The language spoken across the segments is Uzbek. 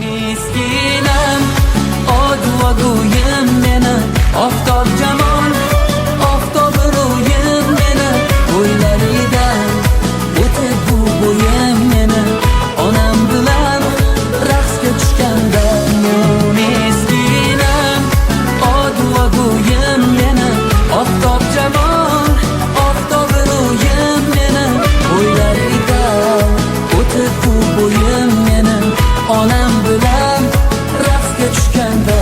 Miskinam, odvoguyim meni, oftob jamol, oftob ro'yim meni, o'ylaridan o'tib bu bo'yim meni, onam bilan raqsga tushganda. Miskinam, odvoguyim meni, oftob jamol, oftob ro'yim meni, o'ylaridan o'tib bu bo'yim meni, onam bilan raqsga tushganda.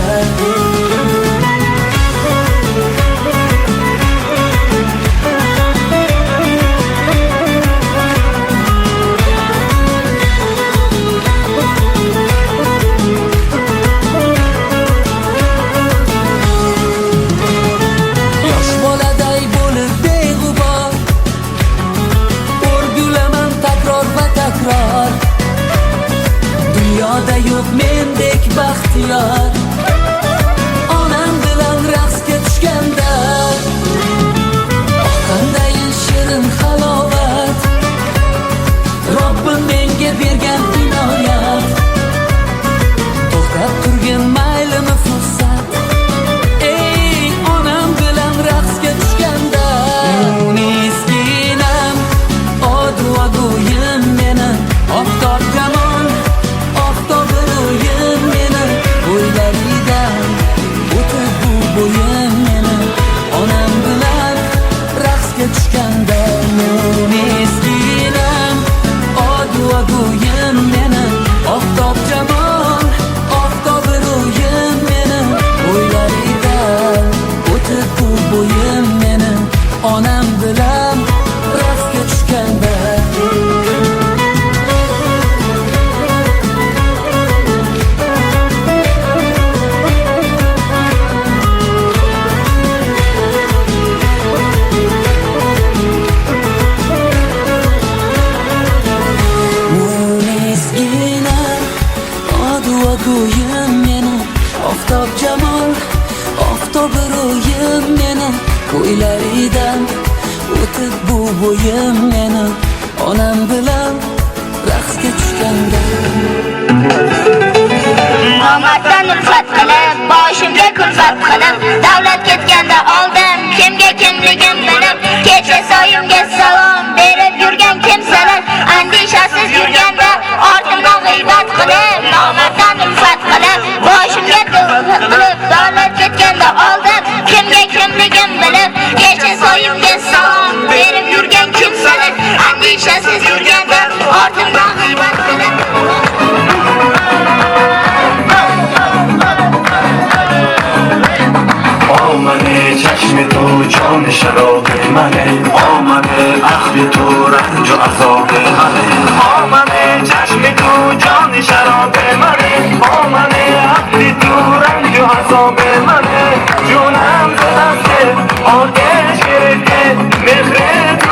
Yosh boladay bo'lib beg'ubor o'rgulaman takror va takror. Dunyoda yo'q mendek baxtiyor, onam bilan raqsga tushganda. Qanday shirin halovat, Robbim menga bergan inoyat. To'xtab turgin maylimi fursat, ey onam bilan raqsga tushganda. Miskinam, odvoguyim meni, oftob jamol, oftob ro'yim meni, o'ylaridan o'tib bu bo'yim meni, onam bilan raqsga tushganda. Miskinam, odvoguyim meni, oftob jamol, oftob ro'yim meni, o'ylaridan o'tib bu bo'yim meni, onam bilan raqsga tushganda. Miskinam, odvoguyim meni, oftob jamol, oftob ro'yim meni, o'ylaridan o'tib bu bo'yim meni, onam bilan raqsga tushganda. Nomarddan ulfat qilib, boshimga kulfat qilib, davlat ketganda oldim kimga kimligim bilib, kecha soyimga salom berib yurgan kimsalar, andishasiz yurganda ortimdan g'iybat qilib, nomarddan ulfat qilib, boshimga kulfat qilib, davlat ketganda oldim kimga kimligim bilib, kecha soyimga salom berib yurgan kimsalar, andishasiz yurganda ortimdan g'iybat qilib. آمده چشم تو جان شراب منه، آمده عقل تو رنج و عذاب منه. آمده چشم تو جان شراب منه، آمده عقل تو رنج و عذاب منه. جونم ز دست آتش گرفته، مهر تو